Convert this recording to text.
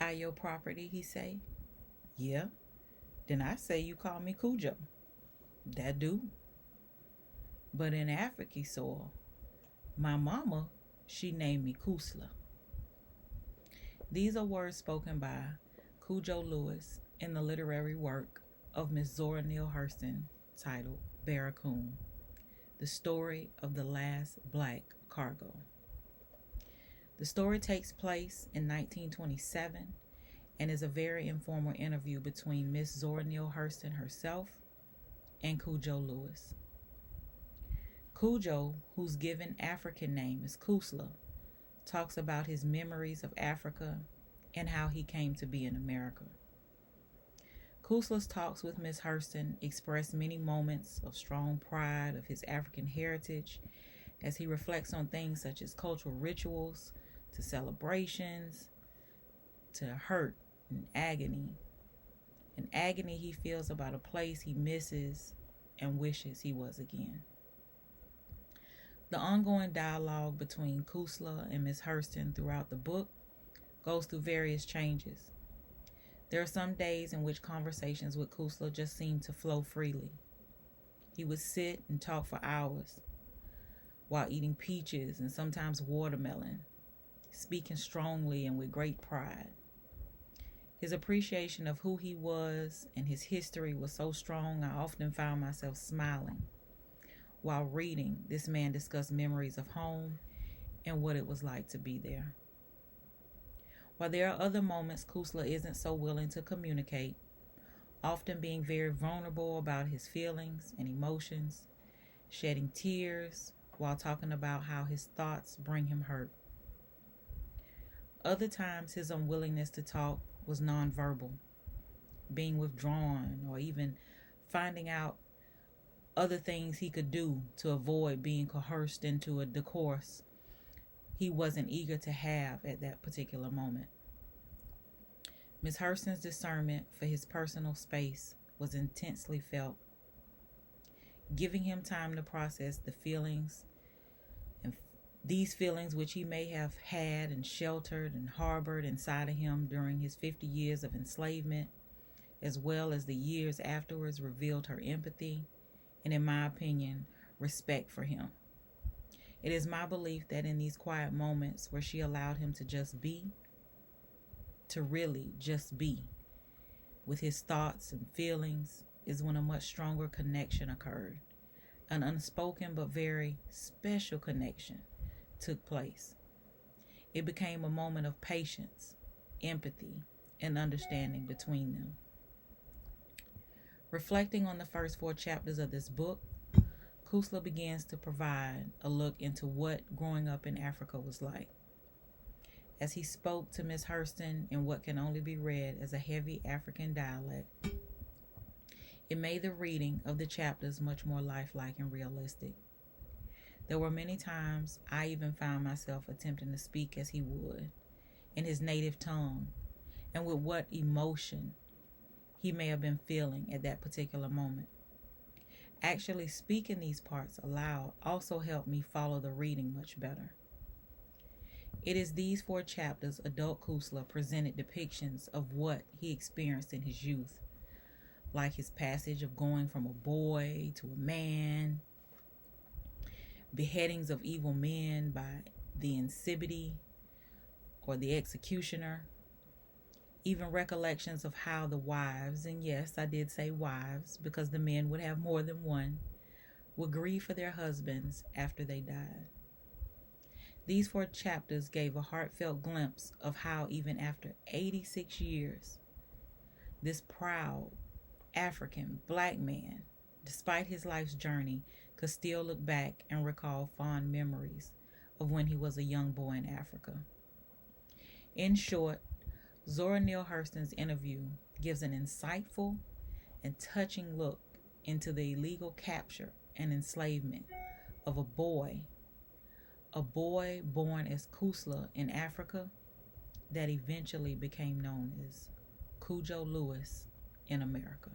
buy your property, he say. Yeah. Then I say you call me Cujo. That do. But in African soil, my mama, she named me Kusla. These are words spoken by Cujo Lewis in the literary work of Miss Zora Neal Hurston titled Baracoon, the story of the last black cargo. The story takes place in 1927 and is a very informal interview between Miss Zora Neale Hurston herself and Cujo Lewis. Cujo, whose given African name is Kusla, talks about his memories of Africa and how he came to be in America. Kusla's talks with Miss Hurston express many moments of strong pride of his African heritage as he reflects on things such as cultural rituals, to celebrations, to hurt and agony. An agony he feels about a place he misses and wishes he was again. The ongoing dialogue between Kusla and Miss Hurston throughout the book goes through various changes. There are some days in which conversations with Kusla just seem to flow freely. He would sit and talk for hours while eating peaches and sometimes watermelon, speaking strongly and with great pride. His appreciation of who he was and his history was so strong I often found myself smiling while reading this man discuss memories of home and what it was like to be there. While there are other moments Kusla isn't so willing to communicate, often being very vulnerable about his feelings and emotions, shedding tears while talking about how his thoughts bring him hurt. Other times his unwillingness to talk was nonverbal, being withdrawn or even finding out other things he could do to avoid being coerced into a discourse he wasn't eager to have at that particular moment. Miss Hurston's discernment for his personal space was intensely felt, giving him time to process the feelings and these feelings which he may have had and sheltered and harbored inside of him during his 50 years of enslavement, as well as the years afterwards revealed her empathy and, in my opinion, respect for him. It is my belief that in these quiet moments where she allowed him to just be, to really just be, with his thoughts and feelings, is when a much stronger connection occurred. An unspoken but very special connection took place. It became a moment of patience, empathy, and understanding between them. Reflecting on the first 4 chapters of this book, Kusla begins to provide a look into what growing up in Africa was like. As he spoke to Miss Hurston in what can only be read as a heavy African dialect, it made the reading of the chapters much more lifelike and realistic. There were many times I even found myself attempting to speak as he would, in his native tongue, and with what emotion he may have been feeling at that particular moment. Actually speaking these parts aloud also helped me follow the reading much better. It is these 4 chapters adult Kusla presented depictions of what he experienced in his youth, like his passage of going from a boy to a man, beheadings of evil men by the insipidity or the executioner, even recollections of how the wives, and yes, I did say wives because the men would have more than one, would grieve for their husbands after they died. These 4 chapters gave a heartfelt glimpse of how even after 86 years, this proud African black man, despite his life's journey, could still look back and recall fond memories of when he was a young boy in Africa. In short, Zora Neale Hurston's interview gives an insightful and touching look into the illegal capture and enslavement of a boy born as Kusla in Africa that eventually became known as Cujo Lewis in America.